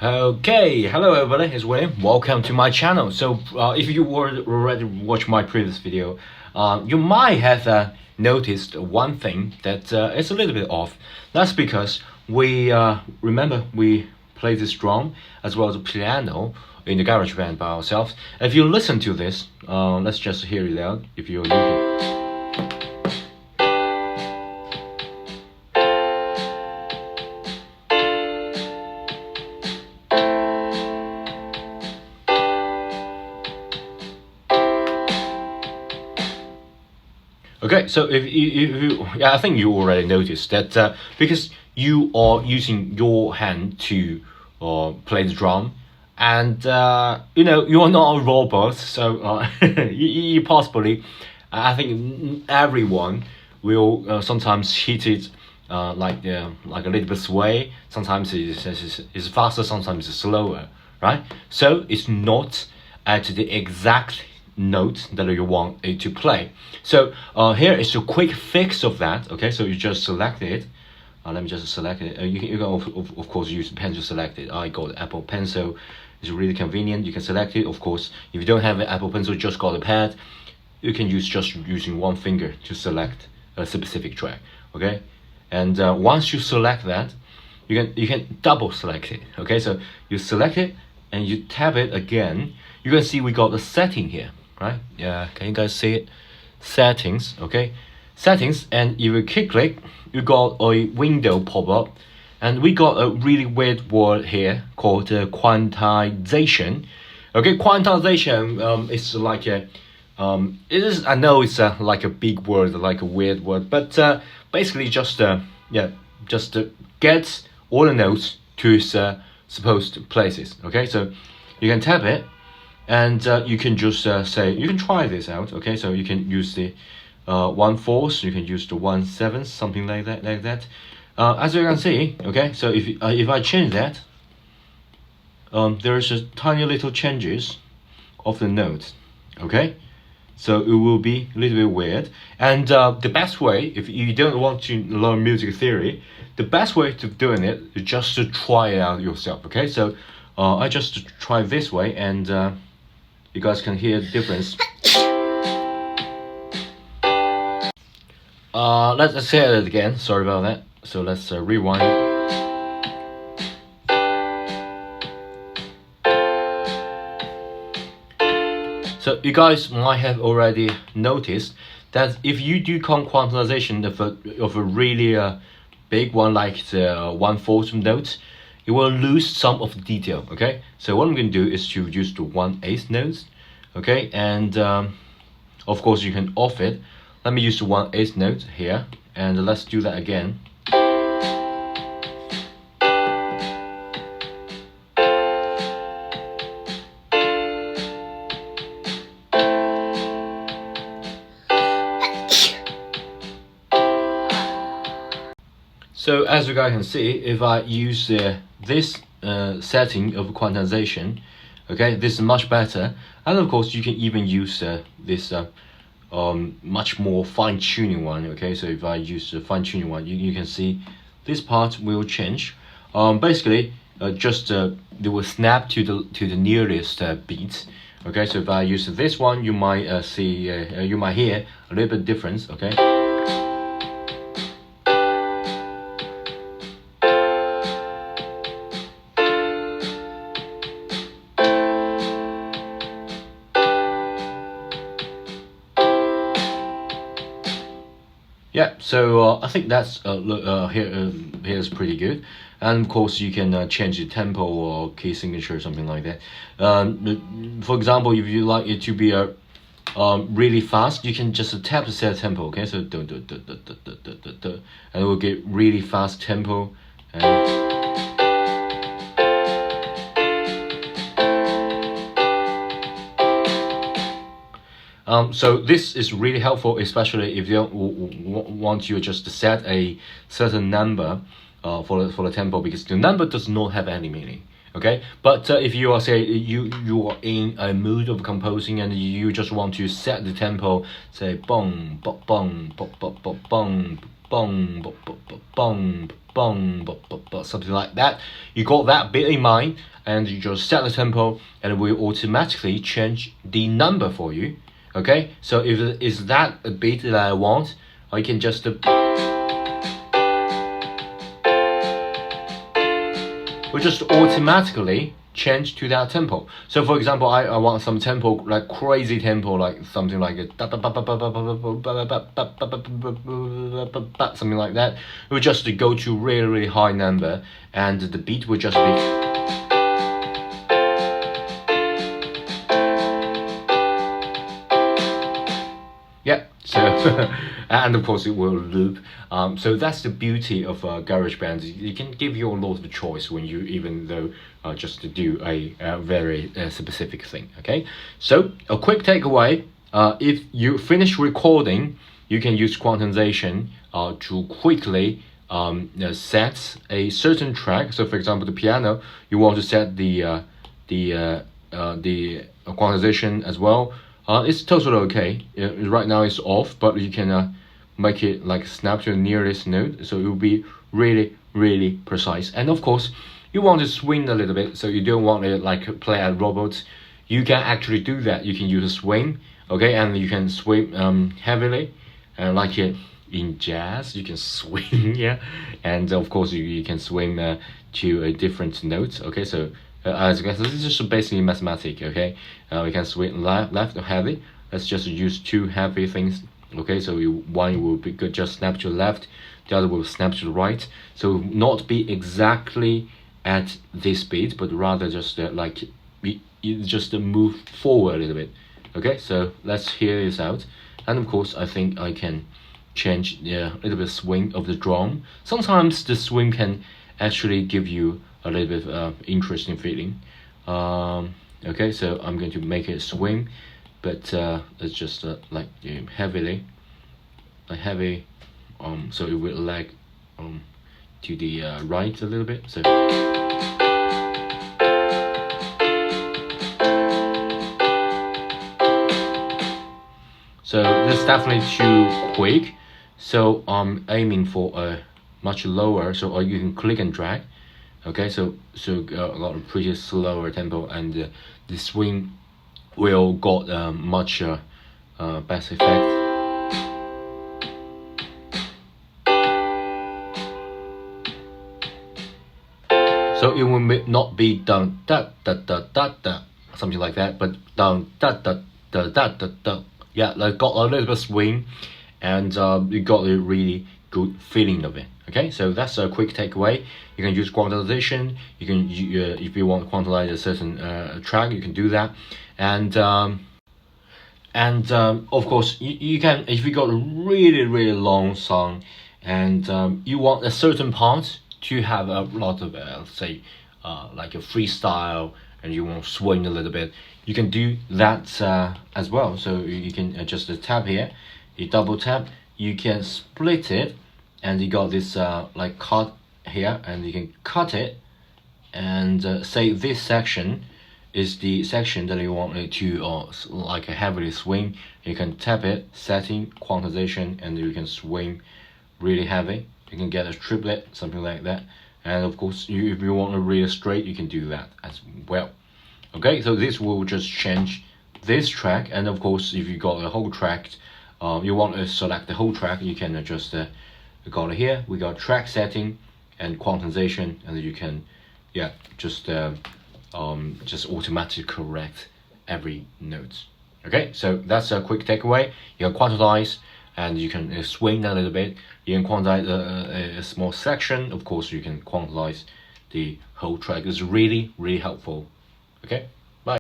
Okay, hello everybody, it's William. Welcome to my channel. So, if you already watched my previous video, you might have noticed one thing that is a little bit off. That's because we remember we play this drum as well as the piano in the garage band by ourselves. If you listen to this, let's just hear it out. If you're looking. Okay, so if you yeah, I think you already noticed that because you are using your hand to play the drum, and you are not a robot, so you possibly, I think everyone will sometimes hit it like a little bit sway. Sometimes it's faster, sometimes it's slower, right? So it's not at the exact note that you want it to play. So here is a quick fix of that. Okay, so you just select it. Let me just select it. You can of course use the pen to select it. I got Apple Pencil. It's really convenient. You can select it. Of course, if you don't have an Apple Pencil, just got a pad. You can use just using one finger to select a specific track. Okay, and once you select that, you can double select it. Okay, so you select it and you tap it again. You can see we got a setting here, right? Yeah, can you guys see it? Settings. Okay, settings, and if you click, you got a window pop up, and we got a really weird word here called quantization. Okay, quantization is like a it is, I know it's like a big word, like a weird word, but basically just get all the notes to its supposed places. Okay, so you can tap it, and you can just say, you can try this out. Okay, so you can use the 1/4, you can use the 1/7, something like that. As you can see, okay, so if I change that, there's just tiny little changes of the notes. Okay, so it will be a little bit weird. And the best way, if you don't want to learn music theory, the best way to doing it is just to try it out yourself. Okay, so I just try this way, and you guys can hear the difference. Let's say it again. Sorry about that. So let's rewind it. So you guys might have already noticed that if you do quantization of a really big one, like the 1/4 note, it will lose some of the detail. Okay, so what I'm going to do is to use the 1/8 notes. Okay, and of course you can off it. Let me use the 1/8 note here, and let's do that again. So as you guys can see, if I use this setting of quantization, okay, this is much better. And of course you can even use this much more fine-tuning one. Okay, so if I use the fine-tuning one, you can see this part will change. Basically just they will snap to the nearest beat. Okay, so if I use this one, you might see you might hear a little bit difference. Okay, yeah, so I think that's here's pretty good. And of course you can change the tempo or key signature or something like that. For example, if you like it to be really fast, you can just tap the set tempo. Okay, so and it will get really fast tempo. And so this is really helpful, especially if you want you just to set a certain number for the tempo, because the number does not have any meaning. Okay, but if you are, say, you are in a mood of composing and you just want to set the tempo, say bong bong bong bong bong bong bong, bong, bong, bong, something like that. You got that bit in mind, and you just set the tempo, and it will automatically change the number for you. Okay, so if it is that a beat that I want, I can just will just automatically change to that tempo. So for example, I want some tempo, like crazy tempo, like something like a something like that. It will just go to really high number, and the beat will just be yeah, so and of course it will loop. So that's the beauty of GarageBand. You can give you a lot of choice when you, even though just to do a very specific thing. Okay, so a quick takeaway: if you finish recording, you can use quantization to quickly set a certain track. So for example, the piano, you want to set the quantization as well. It's totally okay. Right now it's off, but you can make it like snap to the nearest note, so it will be really precise. And of course, you want to swing a little bit, so you don't want to like play at robots. You can actually do that. You can use a swing, okay, and you can swing heavily, like it in jazz. You can swing, yeah, and of course you can swing to a different notes. Okay, so. As you can see, this is just basically mathematics, okay? We can swing left or heavy. Let's just use two heavy things, okay? So one will be good, just snap to the left, the other will snap to the right. So not be exactly at this speed, but rather just just move forward a little bit, okay? So let's hear this out. And of course, I think I can change a little bit of swing of the drum. Sometimes the swing can actually give you a little bit of interesting feeling. Okay, so I'm going to make it swing, but it's just like heavy, so it will lag to the right a little bit. So this is definitely too quick. So I'm aiming for a much lower. So you can click and drag. Okay, so got a pretty slower tempo, and the swing will got much bass effect. So it will not be down da da da da da something like that, but down da da da da da da. Yeah, like got a little bit of swing, and you got a really good feeling of it. Okay, so that's a quick takeaway. You can use quantization. You can, if you want to quantize a certain track, you can do that. And of course, you can, if you got a really long song, and you want a certain part to have a lot of say like a freestyle, and you want to swing a little bit, you can do that as well. So you can just tap here, you double tap, you can split it, and you got this like cut here, and you can cut it, and say this section is the section that you want it to like a heavily swing. You can tap it, setting, quantization, and you can swing really heavy. You can get a triplet, something like that. And of course, if you want to really straight, you can do that as well. Okay, so this will just change this track. And of course, if you got a whole track, you want to select the whole track, you can adjust we got it here. We got track setting and quantization, and you can just automatically correct every note. Okay, so that's a quick takeaway. You can quantize, and you can swing a little bit. You can quantize a small section. Of course, you can quantize the whole track. It's really helpful. Okay.